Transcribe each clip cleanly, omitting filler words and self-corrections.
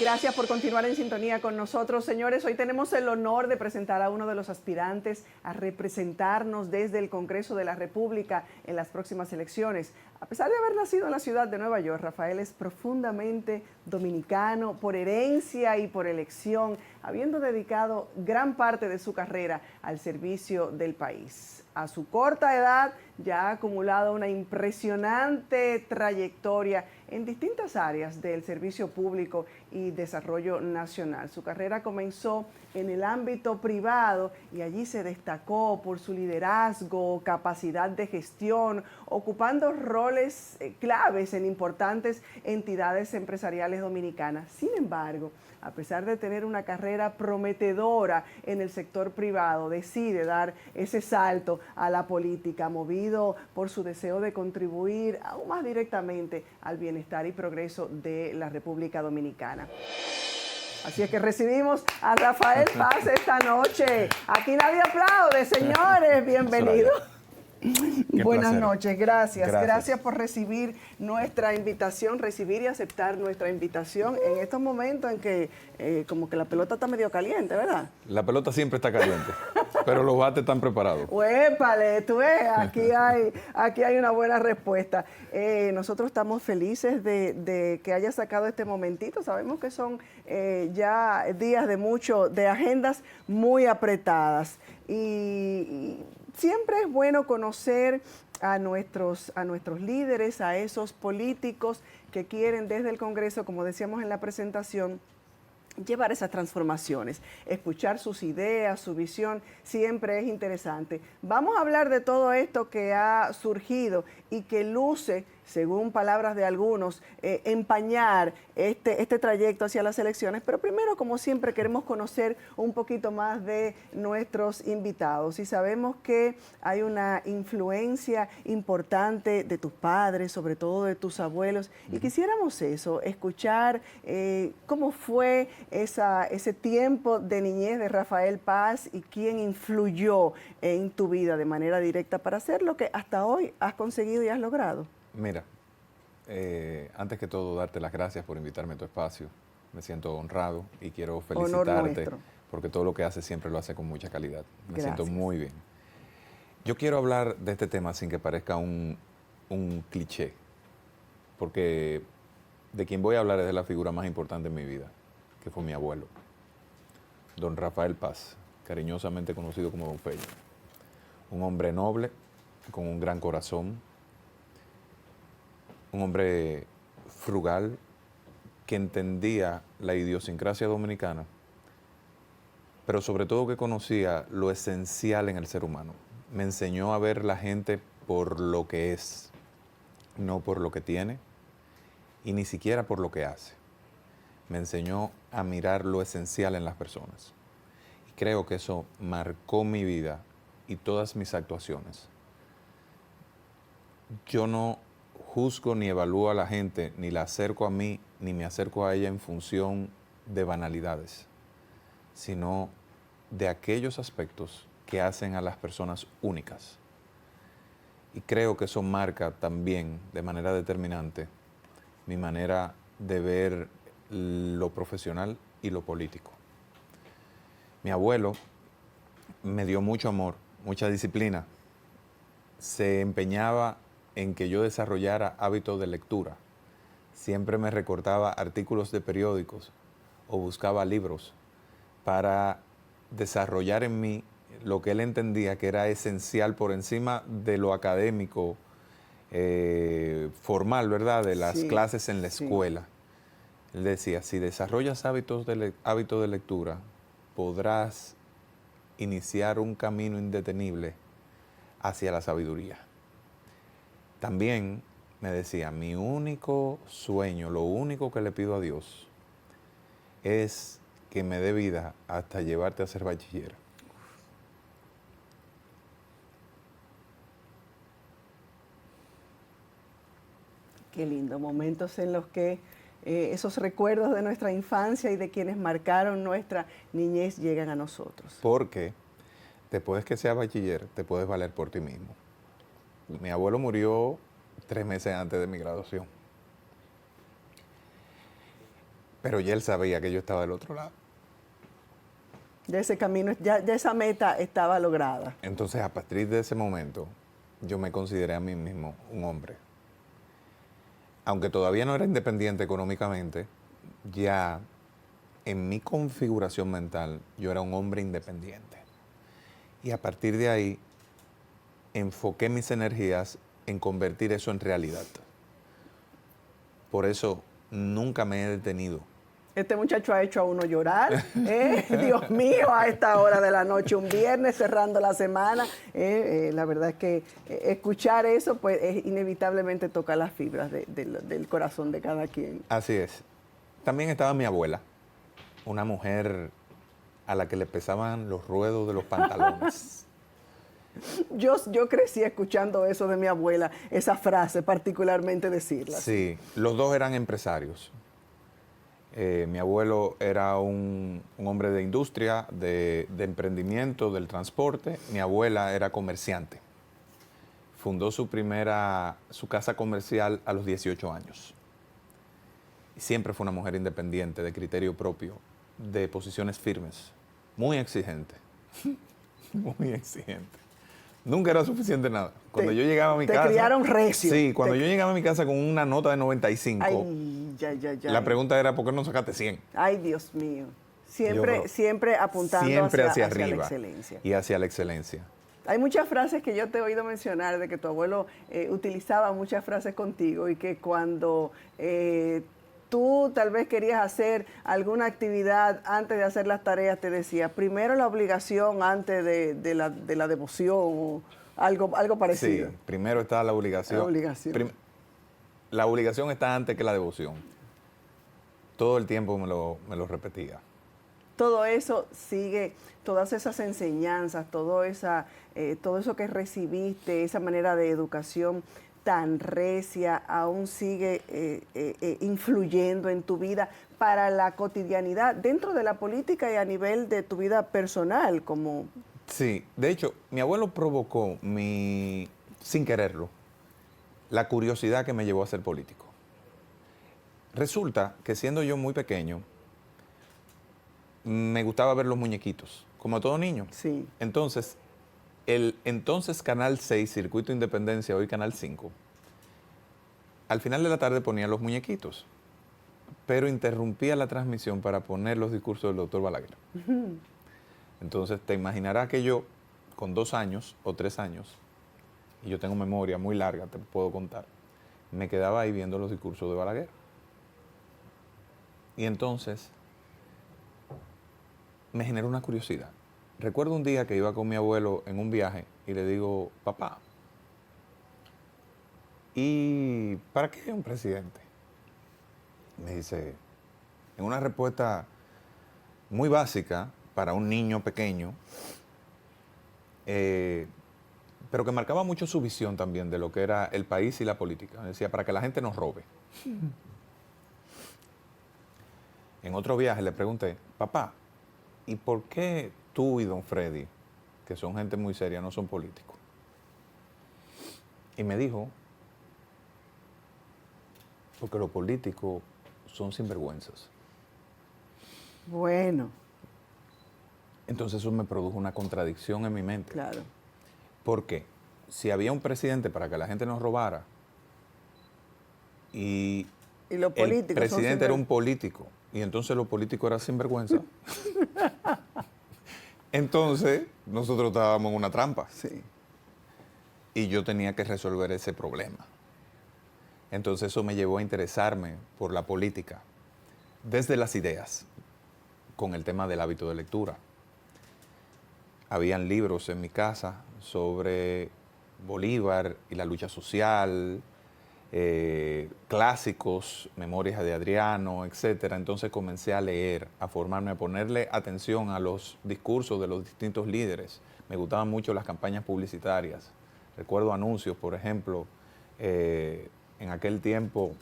Gracias por continuar en sintonía con nosotros, señores. Hoy tenemos el honor de presentar a uno de los aspirantes a representarnos desde el Congreso de la República en las próximas elecciones. A pesar de haber nacido en la ciudad de Nueva York, Rafael es profundamente dominicano por herencia y por elección, habiendo dedicado gran parte de su carrera al servicio del país. A su corta edad ya ha acumulado una impresionante trayectoria en distintas áreas del servicio público y desarrollo nacional. Su carrera comenzó en el ámbito privado y allí se destacó por su liderazgo, capacidad de gestión, ocupando roles claves en importantes entidades empresariales dominicanas. Sin embargo, a pesar de tener una carrera prometedora en el sector privado, decide dar ese salto a la política, movido por su deseo de contribuir aún más directamente al bienestar y progreso de la República Dominicana. Así es que recibimos a Rafael Paz esta noche. Aquí nadie aplaude, señores. Bienvenido. Buenas noches, gracias por recibir nuestra invitación, recibir y aceptar nuestra invitación en estos momentos en que como que la pelota está medio caliente, ¿verdad? La pelota siempre está caliente, pero los bates están preparados. ¡Uépale! Tú ves, aquí hay una buena respuesta. Nosotros estamos felices de que haya sacado este momentito. Sabemos que son ya días de agendas muy apretadas y siempre es bueno conocer a nuestros líderes, a esos políticos que quieren desde el Congreso, como decíamos en la presentación, llevar esas transformaciones, escuchar sus ideas, su visión, siempre es interesante. Vamos a hablar de todo esto que ha surgido y que luce, según palabras de algunos, empañar este trayecto hacia las elecciones. Pero primero, como siempre, queremos conocer un poquito más de nuestros invitados. Y sabemos que hay una influencia importante de tus padres, sobre todo de tus abuelos. Y quisiéramos eso, escuchar cómo fue ese tiempo de niñez de Rafael Paz y quién influyó en tu vida de manera directa para hacer lo que hasta hoy has conseguido y has logrado. Mira, antes que todo, darte las gracias por invitarme a tu espacio. Me siento honrado y quiero felicitarte porque todo lo que haces siempre lo hace con mucha calidad. Me siento muy bien. Yo quiero hablar de este tema sin que parezca un cliché, porque de quien voy a hablar es de la figura más importante en mi vida, que fue mi abuelo, don Rafael Paz, cariñosamente conocido como don Fello. Un hombre noble, con un gran corazón, un hombre frugal, que entendía la idiosincrasia dominicana, pero sobre todo que conocía lo esencial en el ser humano. Me enseñó a ver la gente por lo que es, no por lo que tiene, y ni siquiera por lo que hace. Me enseñó a mirar lo esencial en las personas. Y creo que eso marcó mi vida y todas mis actuaciones. Yo no juzgo ni evalúo a la gente, ni la acerco a mí, ni me acerco a ella en función de banalidades, sino de aquellos aspectos que hacen a las personas únicas. Y creo que eso marca también, de manera determinante, mi manera de ver lo profesional y lo político. Mi abuelo me dio mucho amor, mucha disciplina. Se empeñaba en que yo desarrollara hábitos de lectura. Siempre me recortaba artículos de periódicos o buscaba libros para desarrollar en mí lo que él entendía que era esencial por encima de lo académico formal, ¿verdad? De las clases en la escuela. Él decía, si desarrollas hábitos de lectura, podrás iniciar un camino indetenible hacia la sabiduría. También me decía, mi único sueño, lo único que le pido a Dios es que me dé vida hasta llevarte a ser bachiller. Qué lindo, momentos en los que esos recuerdos de nuestra infancia y de quienes marcaron nuestra niñez llegan a nosotros. Porque después que seas bachiller, te puedes valer por ti mismo. Mi abuelo murió 3 meses antes de mi graduación. Pero ya él sabía que yo estaba del otro lado. Ya ese camino, ya esa meta estaba lograda. Entonces, a partir de ese momento, yo me consideré a mí mismo un hombre. Aunque todavía no era independiente económicamente, ya en mi configuración mental, yo era un hombre independiente. Y a partir de ahí, enfoqué mis energías en convertir eso en realidad. Por eso, nunca me he detenido. Este muchacho ha hecho a uno llorar, Dios mío, a esta hora de la noche, un viernes cerrando la semana. La verdad es que escuchar eso, pues inevitablemente toca las fibras del corazón de cada quien. Así es. También estaba mi abuela, una mujer a la que le pesaban los ruedos de los pantalones. Yo crecí escuchando eso de mi abuela, esa frase, particularmente decirla. Sí, los dos eran empresarios. Mi abuelo era un hombre de industria, de emprendimiento, del transporte. Mi abuela era comerciante. Fundó su casa comercial a los 18 años. Y siempre fue una mujer independiente, de criterio propio, de posiciones firmes, muy exigente, muy exigente. Nunca era suficiente nada. Cuando yo llegaba a mi casa... Te criaron recio. Sí, cuando yo llegaba a mi casa con una nota de 95, la pregunta era, ¿por qué no sacaste 100? Ay, Dios mío. Siempre apuntando hacia arriba, la excelencia. Y hacia la excelencia. Hay muchas frases que yo te he oído mencionar, de que tu abuelo utilizaba muchas frases contigo y que cuando tú tal vez querías hacer alguna actividad antes de hacer las tareas, te decía, primero la obligación antes de la devoción o algo parecido. Sí, primero está la obligación. La obligación está antes que la devoción. Todo el tiempo me lo repetía. Todo eso sigue, todas esas enseñanzas, todo eso que recibiste, esa manera de educación tan recia, aún sigue influyendo en tu vida para la cotidianidad, dentro de la política y a nivel de tu vida personal, como... Sí, de hecho, mi abuelo provocó, sin quererlo, la curiosidad que me llevó a ser político. Resulta que siendo yo muy pequeño, me gustaba ver los muñequitos, como todo niño. Sí. Entonces, entonces Canal 6, Circuito Independencia, hoy Canal 5, al final de la tarde ponía los muñequitos, pero interrumpía la transmisión para poner los discursos del doctor Balaguer. Entonces, te imaginarás que yo, con 2 años o 3 años, y yo tengo memoria muy larga, te puedo contar, me quedaba ahí viendo los discursos de Balaguer. Y entonces, me generó una curiosidad. Recuerdo un día que iba con mi abuelo en un viaje y le digo, papá, ¿y para qué un presidente? Me dice, en una respuesta muy básica para un niño pequeño, pero que marcaba mucho su visión también de lo que era el país y la política. Me decía, para que la gente nos robe. En otro viaje le pregunté, papá, ¿y por qué tú y don Freddy, que son gente muy seria, no son políticos? Y me dijo, porque los políticos son sinvergüenzas. Bueno. Entonces eso me produjo una contradicción en mi mente. Claro. Porque si había un presidente para que la gente nos robara y los políticos el presidente era un político y entonces los políticos eran sinvergüenza, entonces nosotros estábamos en una trampa. Sí. Y yo tenía que resolver ese problema. Entonces eso me llevó a interesarme por la política, desde las ideas, con el tema del hábito de lectura. Habían libros en mi casa sobre Bolívar y la lucha social, clásicos, Memorias de Adriano, etc. Entonces comencé a leer, a formarme, a ponerle atención a los discursos de los distintos líderes. Me gustaban mucho las campañas publicitarias. Recuerdo anuncios, por ejemplo, en aquel tiempo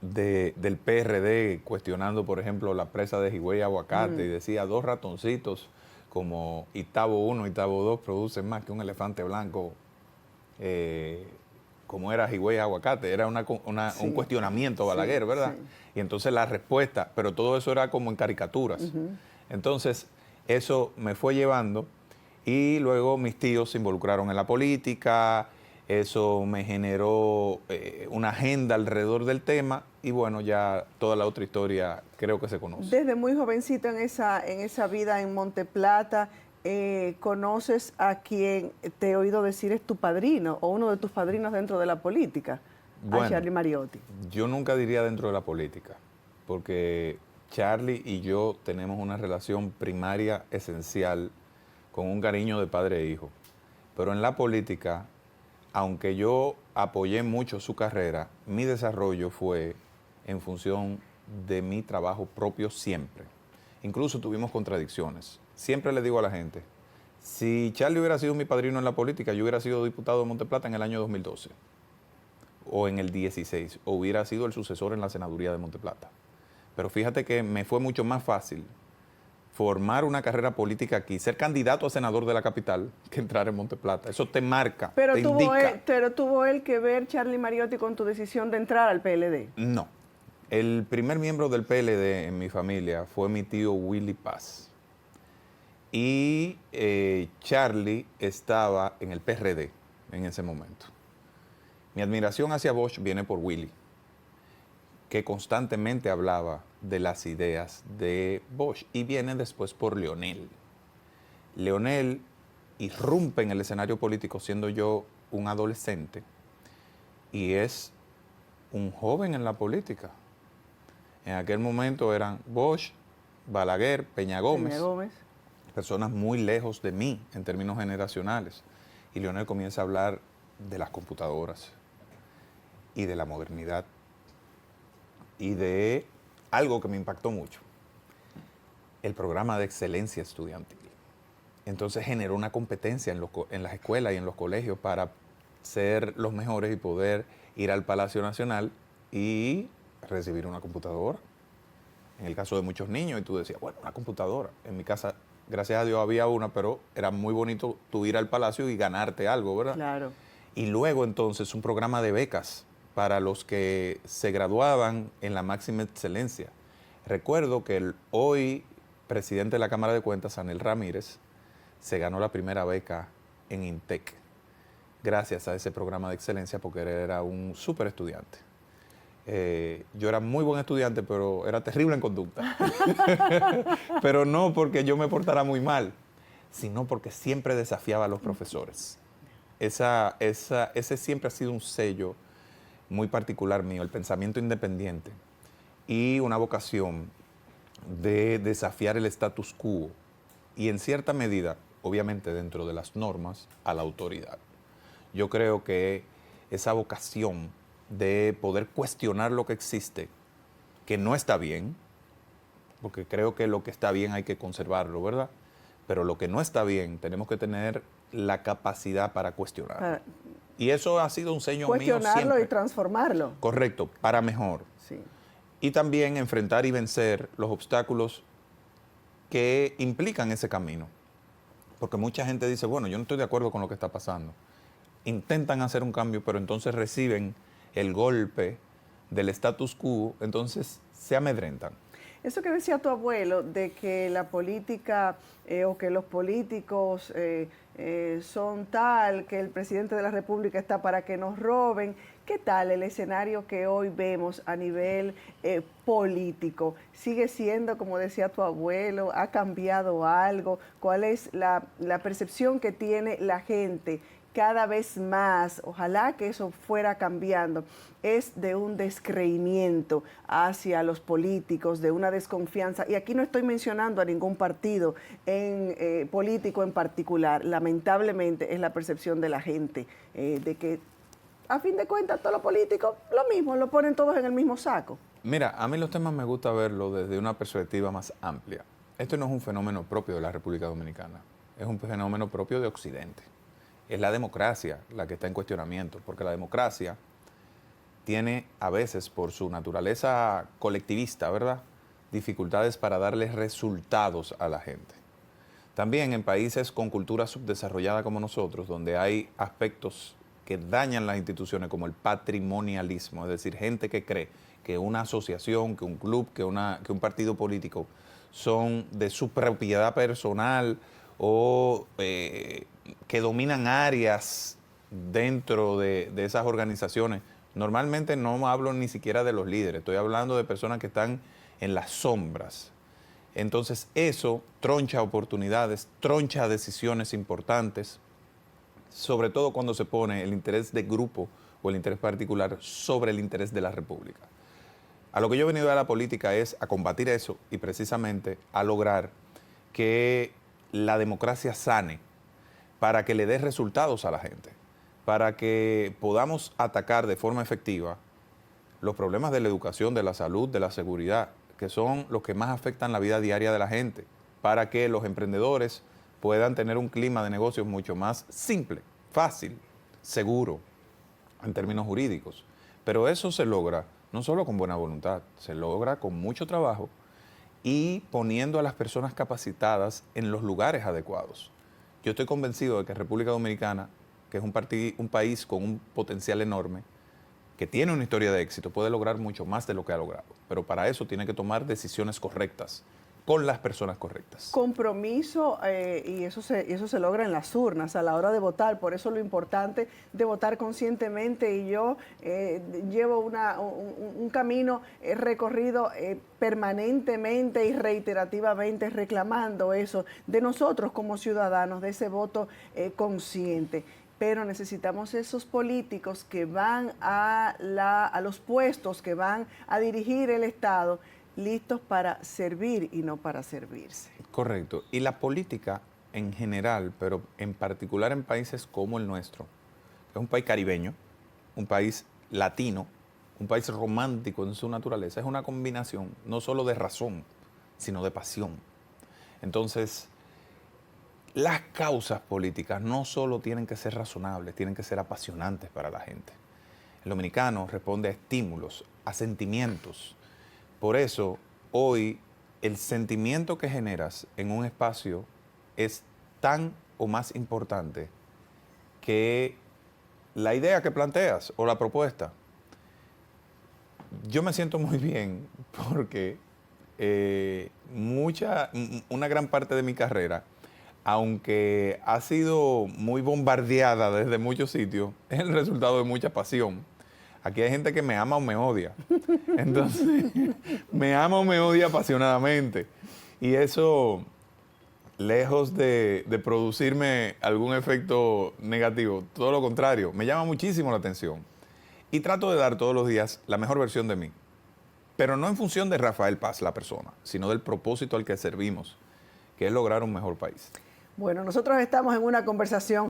del PRD cuestionando, por ejemplo, la presa de Higüey Aguacate y decía 2 ratoncitos como Itabo 1, Itabo 2 producen más que un elefante blanco como era Higüey Aguacate, era un cuestionamiento a Balaguer, ¿verdad? Sí. Y entonces la respuesta, pero todo eso era como en caricaturas. Entonces, eso me fue llevando y luego mis tíos se involucraron en la política, eso me generó una agenda alrededor del tema y bueno, ya toda la otra historia creo que se conoce. Desde muy jovencito en esa vida en Monteplata, ¿conoces a quien te he oído decir es tu padrino o uno de tus padrinos dentro de la política? Bueno, a Charlie Mariotti. Yo nunca diría dentro de la política, porque Charlie y yo tenemos una relación primaria esencial con un cariño de padre e hijo. Pero en la política, aunque yo apoyé mucho su carrera, mi desarrollo fue en función de mi trabajo propio siempre. Incluso tuvimos contradicciones. Siempre le digo a la gente, si Charlie hubiera sido mi padrino en la política, yo hubiera sido diputado de Monteplata en el año 2012 o en el 16, o hubiera sido el sucesor en la senaduría de Monteplata. Pero fíjate que me fue mucho más fácil formar una carrera política aquí, ser candidato a senador de la capital, que entrar en Monteplata. Eso te marca, te indica. Pero tuvo él que ver, Charlie Mariotti, con tu decisión de entrar al PLD. No. El primer miembro del PLD en mi familia fue mi tío Willy Paz. Y Charlie estaba en el PRD en ese momento. Mi admiración hacia Bosch viene por Willy, que constantemente hablaba de las ideas de Bosch, y viene después por Leonel. Leonel irrumpe en el escenario político siendo yo un adolescente y es un joven en la política. En aquel momento eran Bosch, Balaguer, Peña Gómez, personas muy lejos de mí en términos generacionales. Y Leonel comienza a hablar de las computadoras y de la modernidad y de algo que me impactó mucho, el programa de excelencia estudiantil. Entonces generó una competencia en las escuelas y en los colegios para ser los mejores y poder ir al Palacio Nacional y recibir una computadora. En el caso de muchos niños, y tú decías, bueno, una computadora. En mi casa, gracias a Dios, había una, pero era muy bonito tú ir al Palacio y ganarte algo, ¿verdad? Claro. Y luego entonces un programa de becas para los que se graduaban en la máxima excelencia. Recuerdo que el hoy presidente de la Cámara de Cuentas, Anel Ramírez, se ganó la primera beca en INTEC, gracias a ese programa de excelencia, porque él era un súper estudiante. Yo era muy buen estudiante, pero era terrible en conducta. Pero no porque yo me portara muy mal, sino porque siempre desafiaba a los profesores. Ese siempre ha sido un sello muy particular mío, el pensamiento independiente y una vocación de desafiar el status quo y en cierta medida, obviamente dentro de las normas, a la autoridad. Yo creo que esa vocación de poder cuestionar lo que existe, que no está bien, porque creo que lo que está bien hay que conservarlo, ¿verdad? Pero lo que no está bien, tenemos que tener la capacidad para cuestionarlo. Y eso ha sido un sello mío siempre. Cuestionarlo y transformarlo. Correcto, para mejor. Sí. Y también enfrentar y vencer los obstáculos que implican ese camino. Porque mucha gente dice, bueno, yo no estoy de acuerdo con lo que está pasando. Intentan hacer un cambio, pero entonces reciben el golpe del status quo, entonces se amedrentan. Eso que decía tu abuelo, de que la política o que los políticos son tal, que el presidente de la República está para que nos roben, ¿qué tal el escenario que hoy vemos a nivel político? ¿Sigue siendo, como decía tu abuelo, ha cambiado algo? ¿Cuál es la percepción que tiene la gente? Cada vez más, ojalá que eso fuera cambiando, es de un descreimiento hacia los políticos, de una desconfianza. Y aquí no estoy mencionando a ningún partido político en particular. Lamentablemente es la percepción de la gente, de que a fin de cuentas todos los políticos lo mismo, lo ponen todos en el mismo saco. Mira, a mí los temas me gusta verlo desde una perspectiva más amplia. Esto no es un fenómeno propio de la República Dominicana, es un fenómeno propio de Occidente. Es la democracia la que está en cuestionamiento, porque la democracia tiene a veces, por su naturaleza colectivista, ¿verdad?, dificultades para darles resultados a la gente. También en países con cultura subdesarrollada como nosotros, donde hay aspectos que dañan las instituciones, como el patrimonialismo, es decir, gente que cree que una asociación, que un club, que un partido político son de su propiedad personal o que dominan áreas dentro de esas organizaciones. Normalmente no hablo ni siquiera de los líderes, estoy hablando de personas que están en las sombras. Entonces eso troncha oportunidades, troncha decisiones importantes, sobre todo cuando se pone el interés de grupo o el interés particular sobre el interés de la República. A lo que yo he venido a la política es a combatir eso y precisamente a lograr que la democracia sane para que le dé resultados a la gente, para que podamos atacar de forma efectiva los problemas de la educación, de la salud, de la seguridad, que son los que más afectan la vida diaria de la gente, para que los emprendedores puedan tener un clima de negocios mucho más simple, fácil, seguro, en términos jurídicos. Pero eso se logra no solo con buena voluntad, se logra con mucho trabajo y poniendo a las personas capacitadas en los lugares adecuados. Yo estoy convencido de que República Dominicana, que es un país con un potencial enorme, que tiene una historia de éxito, puede lograr mucho más de lo que ha logrado. Pero para eso tiene que tomar decisiones correctas, con las personas correctas. Compromiso, y eso se logra en las urnas a la hora de votar. Por eso lo importante de votar conscientemente. Y yo llevo un camino recorrido permanentemente y reiterativamente reclamando eso de nosotros como ciudadanos, de ese voto consciente. Pero necesitamos esos políticos que van a los puestos, que van a dirigir el Estado, listos para servir y no para servirse. Correcto. Y la política en general, pero en particular en países como el nuestro, que es un país caribeño, un país latino, un país romántico en su naturaleza, es una combinación no solo de razón, sino de pasión. Entonces, las causas políticas no solo tienen que ser razonables, tienen que ser apasionantes para la gente. El dominicano responde a estímulos, a sentimientos. Por eso, hoy, el sentimiento que generas en un espacio es tan o más importante que la idea que planteas o la propuesta. Yo me siento muy bien porque una gran parte de mi carrera, aunque ha sido muy bombardeada desde muchos sitios, es el resultado de mucha pasión. Aquí hay gente que me ama o me odia. Entonces, me ama o me odia apasionadamente. Y eso, lejos de producirme algún efecto negativo, todo lo contrario, me llama muchísimo la atención. Y trato de dar todos los días la mejor versión de mí. Pero no en función de Rafael Paz, la persona, sino del propósito al que servimos, que es lograr un mejor país. Bueno, nosotros estamos en una conversación